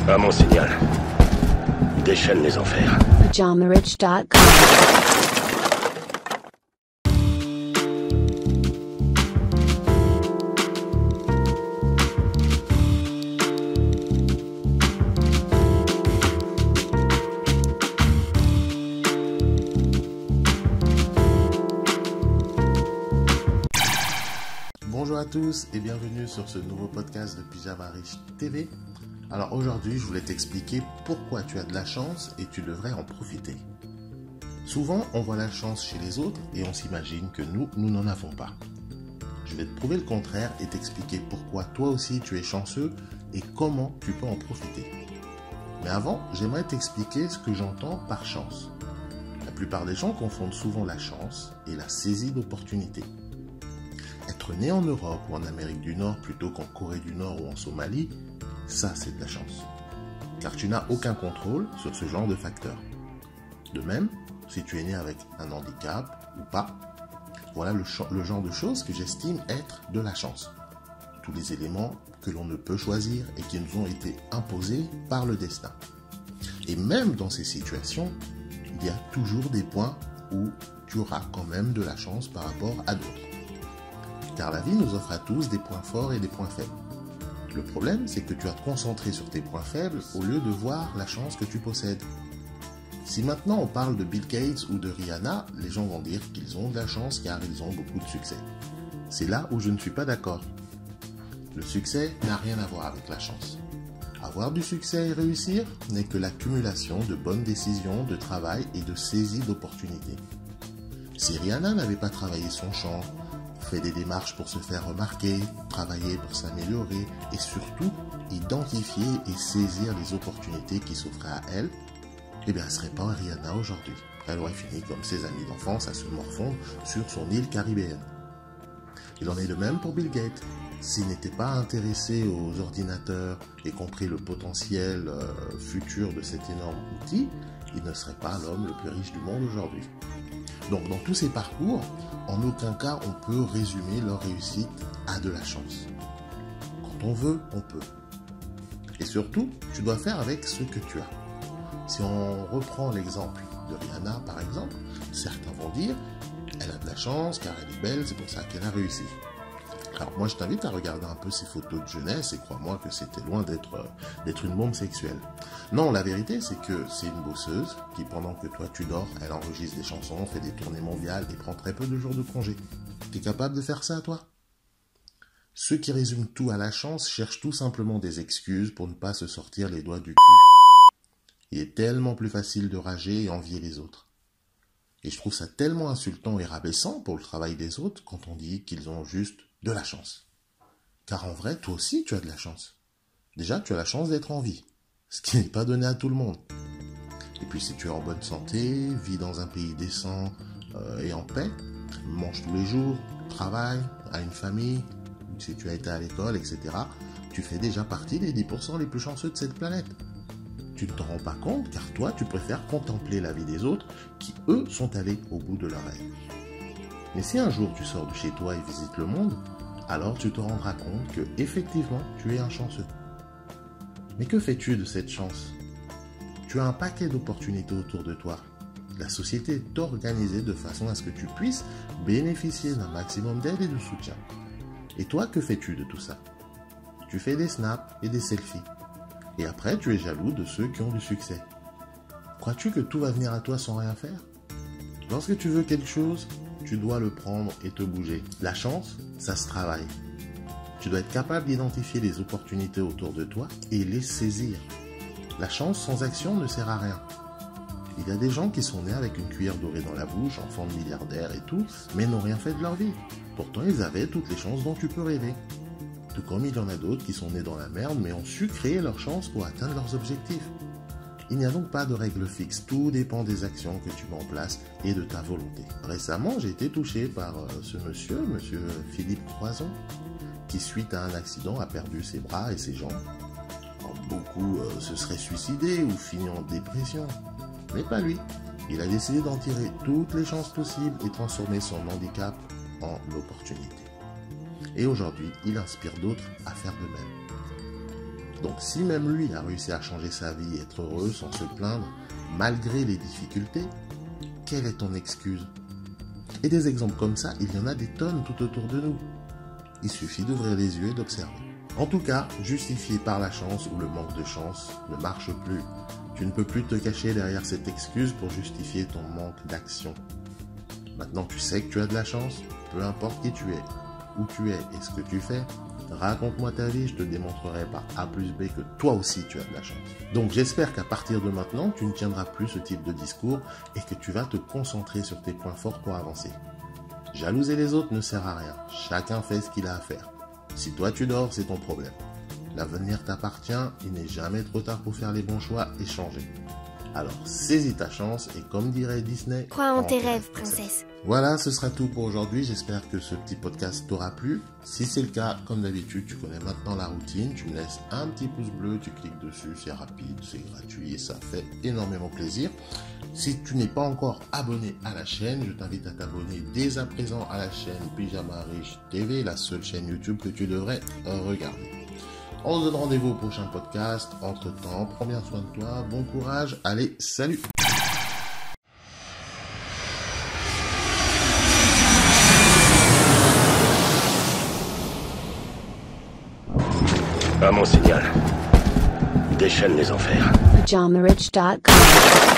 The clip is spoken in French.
À mon signal. Déchaîne les enfers. PajamaRich.com. Bonjour à tous et bienvenue sur ce nouveau podcast de Pyjama Rich TV. Alors aujourd'hui, je voulais t'expliquer pourquoi tu as de la chance et tu devrais en profiter. Souvent, on voit la chance chez les autres et on s'imagine que nous n'en avons pas. Je vais te prouver le contraire et t'expliquer pourquoi toi aussi tu es chanceux et comment tu peux en profiter. Mais avant, j'aimerais t'expliquer ce que j'entends par chance. La plupart des gens confondent souvent la chance et la saisie d'opportunités. Être né en Europe ou en Amérique du Nord plutôt qu'en Corée du Nord ou en Somalie, ça c'est de la chance. Car tu n'as aucun contrôle sur ce genre de facteurs. De même, si tu es né avec un handicap ou pas, voilà le genre de choses que j'estime être de la chance. Tous les éléments que l'on ne peut choisir et qui nous ont été imposés par le destin. Et même dans ces situations, il y a toujours des points où tu auras quand même de la chance par rapport à d'autres. Car la vie nous offre à tous des points forts et des points faibles. Le problème, c'est que tu vas te concentrer sur tes points faibles au lieu de voir la chance que tu possèdes. Si maintenant on parle de Bill Gates ou de Rihanna, les gens vont dire qu'ils ont de la chance car ils ont beaucoup de succès. C'est là où je ne suis pas d'accord. Le succès n'a rien à voir avec la chance. Avoir du succès et réussir n'est que l'accumulation de bonnes décisions, de travail et de saisie d'opportunités. Si Rihanna n'avait pas travaillé son chant, fait des démarches pour se faire remarquer, travailler pour s'améliorer et surtout identifier et saisir les opportunités qui s'offraient à elle, eh bien, elle ne serait pas Rihanna aujourd'hui. Elle aurait fini comme ses amis d'enfance à se morfondre sur son île caribéenne. Il en est de même pour Bill Gates. S'il n'était pas intéressé aux ordinateurs et compris le potentiel futur de cet énorme outil, il ne serait pas l'homme le plus riche du monde aujourd'hui. Donc, dans tous ces parcours, en aucun cas on peut résumer leur réussite à de la chance. Quand on veut, on peut. Et surtout, tu dois faire avec ce que tu as. Si on reprend l'exemple de Rihanna, par exemple, certains vont dire « elle a de la chance car elle est belle, c'est pour ça qu'elle a réussi ». Alors moi je t'invite à regarder un peu ses photos de jeunesse et crois-moi que c'était loin d'être une bombe sexuelle. Non, la vérité c'est que c'est une bosseuse qui pendant que toi tu dors, elle enregistre des chansons, fait des tournées mondiales et prend très peu de jours de congé. T'es capable de faire ça toi? Ceux qui résument tout à la chance cherchent tout simplement des excuses pour ne pas se sortir les doigts du cul. Il est tellement plus facile de rager et envier les autres. Et je trouve ça tellement insultant et rabaissant pour le travail des autres quand on dit qu'ils ont juste de la chance. Car en vrai, toi aussi, tu as de la chance. Déjà, tu as la chance d'être en vie, ce qui n'est pas donné à tout le monde. Et puis, si tu es en bonne santé, vis dans un pays décent et en paix, mange tous les jours, travaille, as une famille, si tu as été à l'école, etc., tu fais déjà partie des 10% les plus chanceux de cette planète. Tu ne t'en rends pas compte car toi, tu préfères contempler la vie des autres qui, eux, sont allés au bout de leur rêve. Mais si un jour tu sors de chez toi et visites le monde, alors tu te rendras compte que, effectivement, tu es un chanceux. Mais que fais-tu de cette chance? Tu as un paquet d'opportunités autour de toi. La société est organisée de façon à ce que tu puisses bénéficier d'un maximum d'aide et de soutien. Et toi, que fais-tu de tout ça? Tu fais des snaps et des selfies. Et après, tu es jaloux de ceux qui ont du succès. Crois-tu que tout va venir à toi sans rien faire? Lorsque tu veux quelque chose, tu dois le prendre et te bouger. La chance, ça se travaille. Tu dois être capable d'identifier les opportunités autour de toi et les saisir. La chance sans action ne sert à rien. Il y a des gens qui sont nés avec une cuillère dorée dans la bouche, enfants de milliardaires et tout, mais n'ont rien fait de leur vie. Pourtant, ils avaient toutes les chances dont tu peux rêver. Tout comme il y en a d'autres qui sont nés dans la merde, mais ont su créer leur chance pour atteindre leurs objectifs. Il n'y a donc pas de règle fixe, tout dépend des actions que tu mets en place et de ta volonté. Récemment, j'ai été touché par ce monsieur Philippe Croison, qui suite à un accident a perdu ses bras et ses jambes. Alors, beaucoup se seraient suicidés ou fini en dépression, mais pas lui. Il a décidé d'en tirer toutes les chances possibles et transformer son handicap en opportunité. Et aujourd'hui, il inspire d'autres à faire de même. Donc si même lui a réussi à changer sa vie et être heureux sans se plaindre, malgré les difficultés, quelle est ton excuse? Et des exemples comme ça, il y en a des tonnes tout autour de nous. Il suffit d'ouvrir les yeux et d'observer. En tout cas, justifier par la chance ou le manque de chance ne marche plus. Tu ne peux plus te cacher derrière cette excuse pour justifier ton manque d'action. Maintenant, tu sais que tu as de la chance, peu importe qui tu es, où tu es et ce que tu fais. Raconte-moi ta vie, je te démontrerai par A plus B que toi aussi tu as de la chance. Donc j'espère qu'à partir de maintenant, tu ne tiendras plus ce type de discours et que tu vas te concentrer sur tes points forts pour avancer. Jalouser les autres ne sert à rien, chacun fait ce qu'il a à faire. Si toi tu dors, c'est ton problème. L'avenir t'appartient, il n'est jamais trop tard pour faire les bons choix et changer. Alors saisis ta chance et comme dirait Disney, crois en tes rêves, princesse. Voilà, ce sera tout pour aujourd'hui. J'espère que ce petit podcast t'aura plu. Si c'est le cas, comme d'habitude, tu connais maintenant la routine. Tu me laisses un petit pouce bleu, tu cliques dessus, c'est rapide, c'est gratuit et ça fait énormément plaisir. Si tu n'es pas encore abonné à la chaîne, je t'invite à t'abonner dès à présent à la chaîne Pyjama Riche TV, la seule chaîne YouTube que tu devrais regarder. On se donne rendez-vous au prochain podcast. Entre-temps, prends bien soin de toi, bon courage, allez, salut! À mon signal, déchaîne les enfers. PyjamaRich.com